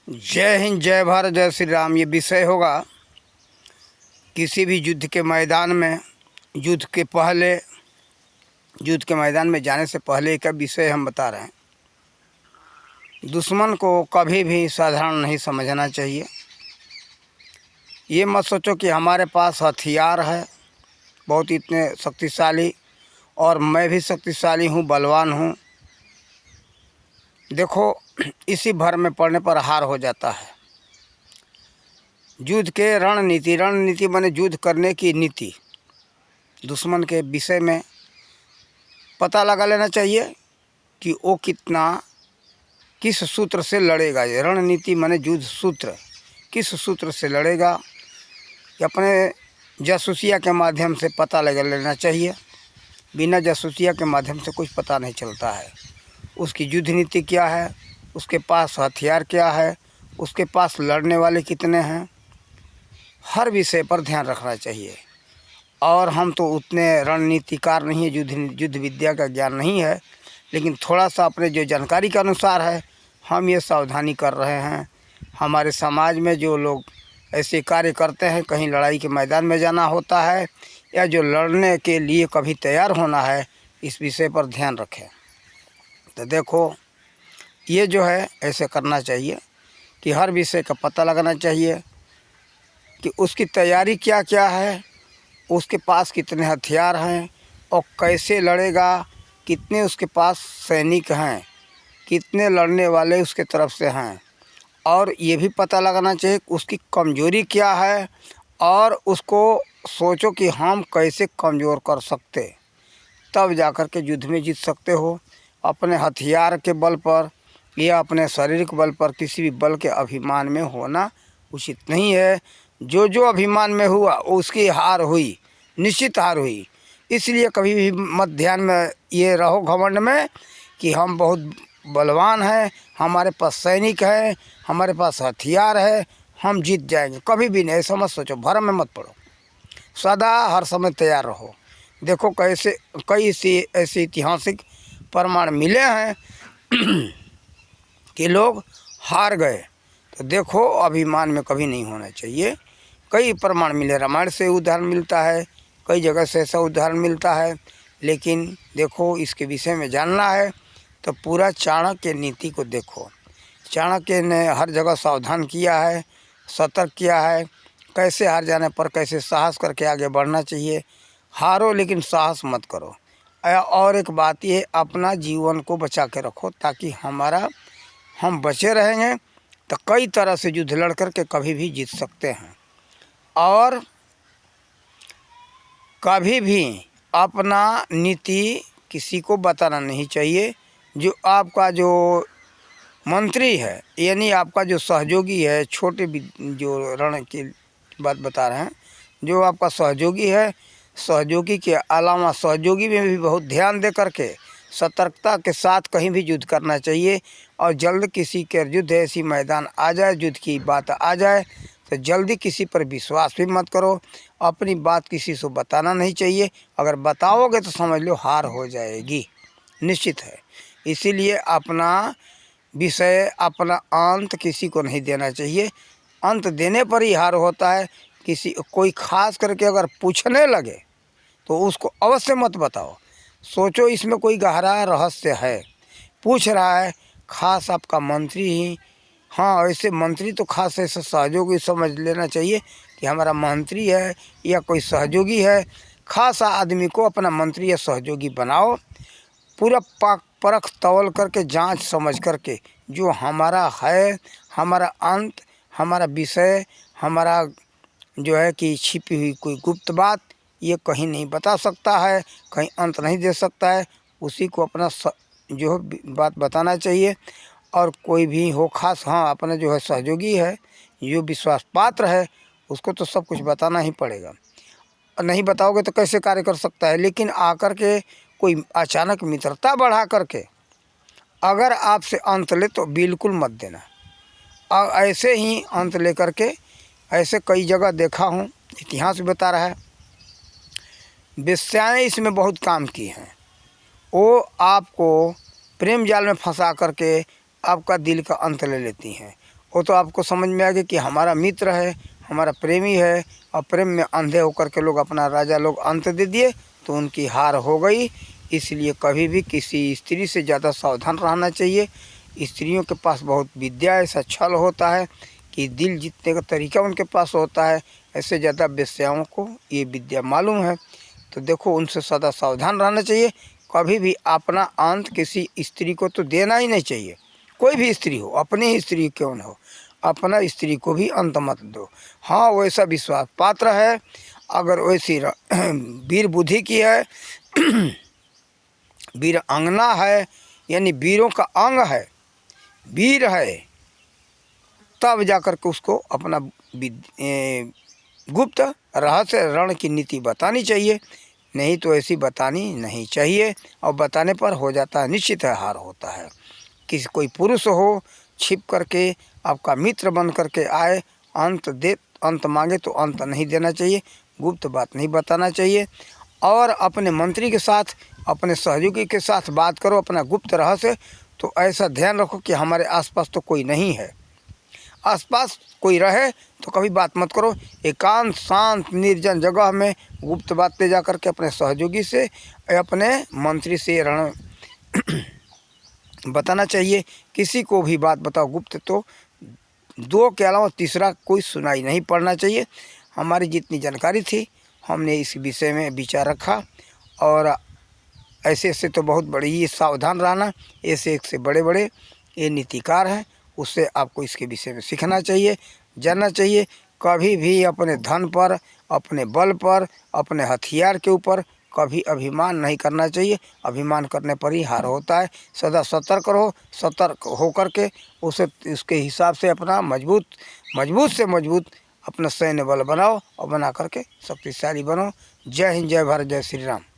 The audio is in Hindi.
जय हिंद, जय भारत, जय श्री राम। ये विषय होगा किसी भी युद्ध के मैदान में, युद्ध के मैदान में जाने से पहले का विषय हम बता रहे हैं। दुश्मन को कभी भी साधारण नहीं समझना चाहिए। ये मत सोचो कि हमारे पास हथियार है बहुत इतने शक्तिशाली और मैं भी शक्तिशाली हूँ, बलवान हूँ। देखो, इसी भर में पड़ने पर हार हो जाता है। युद्ध के रणनीति माने युद्ध करने की नीति। दुश्मन के विषय में पता लगा लेना चाहिए कि वो किस सूत्र से लड़ेगा। ये रणनीति माने युद्ध सूत्र, किस सूत्र से लड़ेगा कि अपने जासूसिया के माध्यम से पता लगा लेना चाहिए। बिना जासूसिया के माध्यम से कुछ पता नहीं चलता है। उसकी युद्ध नीति क्या है, उसके पास हथियार क्या है, उसके पास लड़ने वाले कितने हैं, हर विषय पर ध्यान रखना चाहिए। और हम तो उतने रणनीतिकार नहीं है, युद्ध विद्या का ज्ञान नहीं है, लेकिन थोड़ा सा अपने जो जानकारी के अनुसार है हम ये सावधानी कर रहे हैं। हमारे समाज में जो लोग ऐसे कार्य करते हैं, कहीं लड़ाई के मैदान में जाना होता है या जो लड़ने के लिए कभी तैयार होना है, इस विषय पर ध्यान रखें। तो देखो, ये जो है ऐसे करना चाहिए कि हर विषय का पता लगाना चाहिए कि उसकी तैयारी क्या क्या है, उसके पास कितने हथियार हैं और कैसे लड़ेगा, कितने उसके पास सैनिक हैं, कितने लड़ने वाले उसके तरफ से हैं। और ये भी पता लगाना चाहिए उसकी कमजोरी क्या है और उसको सोचो कि हम कैसे कमज़ोर कर सकते, तब जाकर के युद्ध में जीत सकते हो। अपने हथियार के बल पर या अपने शारीरिक बल पर किसी भी बल के अभिमान में होना उचित नहीं है। जो अभिमान में हुआ उसकी हार हुई, निश्चित हार हुई। इसलिए कभी भी मत ध्यान में ये रहो घमंड में कि हम बहुत बलवान हैं, हमारे पास सैनिक है, हमारे पास हथियार है, हम जीत जाएंगे। कभी भी नहीं, ऐसा मत सोचो, भरम में मत पड़ो। सदा हर समय तैयार रहो। देखो कई ऐसे ऐतिहासिक प्रमाण मिले हैं कि लोग हार गए। तो देखो, अभिमान में कभी नहीं होना चाहिए। कई प्रमाण मिले, रामायण से उदाहरण मिलता है, कई जगह से ऐसा उदाहरण मिलता है। लेकिन देखो, इसके विषय में जानना है तो पूरा चाणक्य नीति को देखो। चाणक्य ने हर जगह सावधान किया है, सतर्क किया है, कैसे हार जाने पर कैसे साहस करके आगे बढ़ना चाहिए। हारो लेकिन साहस मत करो। और एक बात ये, अपना जीवन को बचा के रखो ताकि हम बचे रहेंगे तो कई तरह से युद्ध लड़ कर के कभी भी जीत सकते हैं। और कभी भी अपना नीति किसी को बताना नहीं चाहिए। जो आपका जो मंत्री है, यानी आपका जो सहयोगी है, जो रण की बात बता रहे हैं, जो आपका सहयोगी है, सहयोगी के अलावा सहयोगी में भी बहुत ध्यान दे करके सतर्कता के साथ कहीं भी युद्ध करना चाहिए। और जल्द किसी के युद्ध ऐसी मैदान आ जाए, युद्ध की बात आ जाए तो जल्दी किसी पर विश्वास भी मत करो। अपनी बात किसी से बताना नहीं चाहिए। अगर बताओगे तो समझ लो हार हो जाएगी, निश्चित है। इसीलिए अपना विषय, अपना अंत किसी को नहीं देना चाहिए। अंत देने पर ही हार होता है। कोई खास करके अगर पूछने लगे तो उसको अवश्य मत बताओ। सोचो इसमें कोई गहरा रहस्य है। पूछ रहा है खास आपका मंत्री ही, हाँ, ऐसे मंत्री तो खास ऐसा सहयोगी समझ लेना चाहिए कि हमारा मंत्री है या कोई सहयोगी है। खास आदमी को अपना मंत्री या सहयोगी बनाओ। पूरा परख तौल करके, जांच समझ करके, जो हमारा है, हमारा अंत, हमारा विषय, हमारा जो है कि छिपी हुई कोई गुप्त बात, ये कहीं नहीं बता सकता है, कहीं अंत नहीं दे सकता है। उसी को अपना जो बात बताना चाहिए। और कोई भी हो खास, हाँ, अपना जो है सहयोगी है, जो विश्वास पात्र है, उसको तो सब कुछ बताना ही पड़ेगा। नहीं बताओगे तो कैसे कार्य कर सकता है। लेकिन आकर के कोई अचानक मित्रता बढ़ा करके अगर आपसे अंत ले तो बिल्कुल मत देना। और ऐसे ही अंत ले करके, ऐसे कई जगह देखा हूँ, इतिहास बता रहा है। वेश्याएँ इसमें बहुत काम की हैं। वो आपको प्रेम जाल में फंसा करके आपका दिल का अंत ले लेती हैं। वो तो आपको समझ में आ गया कि हमारा मित्र है, हमारा प्रेमी है, और प्रेम में अंधे होकर के लोग अपना राजा लोग अंत दे दिए तो उनकी हार हो गई। इसलिए कभी भी किसी स्त्री से ज़्यादा सावधान रहना चाहिए। स्त्रियों के पास बहुत विद्या, ऐसा छल होता है कि दिल जीतने का तरीका उनके पास होता है। ऐसे ज़्यादा वेश्याओं को ये विद्या मालूम है। तो देखो, उनसे सदा सावधान रहना चाहिए। कभी भी अपना अंत किसी स्त्री को तो देना ही नहीं चाहिए। कोई भी स्त्री हो, अपनी ही स्त्री क्यों न हो, अपना स्त्री को भी अंत मत दो। हाँ, वैसा विश्वास पात्र है, अगर वैसी वीर बुद्धि की है, वीर अंगना है, यानी वीरों का अंग है, वीर है, तब जाकर के उसको अपना गुप्त रहस्य रण की नीति बतानी चाहिए। नहीं तो ऐसी बतानी नहीं चाहिए, और बताने पर हो जाता है, निश्चित है हार होता है। किसी कोई पुरुष हो, छिप करके आपका मित्र बन करके आए, अंत मांगे तो अंत नहीं देना चाहिए, गुप्त बात नहीं बताना चाहिए। और अपने मंत्री के साथ, अपने सहयोगी के साथ बात करो अपना गुप्त रहस्य, तो ऐसा ध्यान रखो कि हमारे आसपास तो कोई नहीं है। आसपास कोई रहे तो कभी बात मत करो। एकांत शांत निर्जन जगह में गुप्त बात ले जा करके अपने सहयोगी से, अपने मंत्री से रण बताना चाहिए। किसी को भी बात बताओ गुप्त तो दो के अलावा तीसरा कोई सुनाई नहीं पड़ना चाहिए। हमारी जितनी जानकारी थी हमने इस विषय में विचार रखा, और ऐसे ऐसे तो बहुत बड़ी ही सावधान रहना, ऐसे एक से बड़े बड़े ये नीतिकार हैं, उससे आपको इसके विषय में सीखना चाहिए, जानना चाहिए। कभी भी अपने धन पर, अपने बल पर, अपने हथियार के ऊपर कभी अभिमान नहीं करना चाहिए। अभिमान करने पर ही हार होता है। सदा सतर्क रहो, सतर्क होकर के उसके हिसाब से अपना मजबूत से मजबूत अपना सैन्य बल बनाओ, और बना करके शक्तिशाली बनो। जय हिंद, जय भारत, जय श्री राम।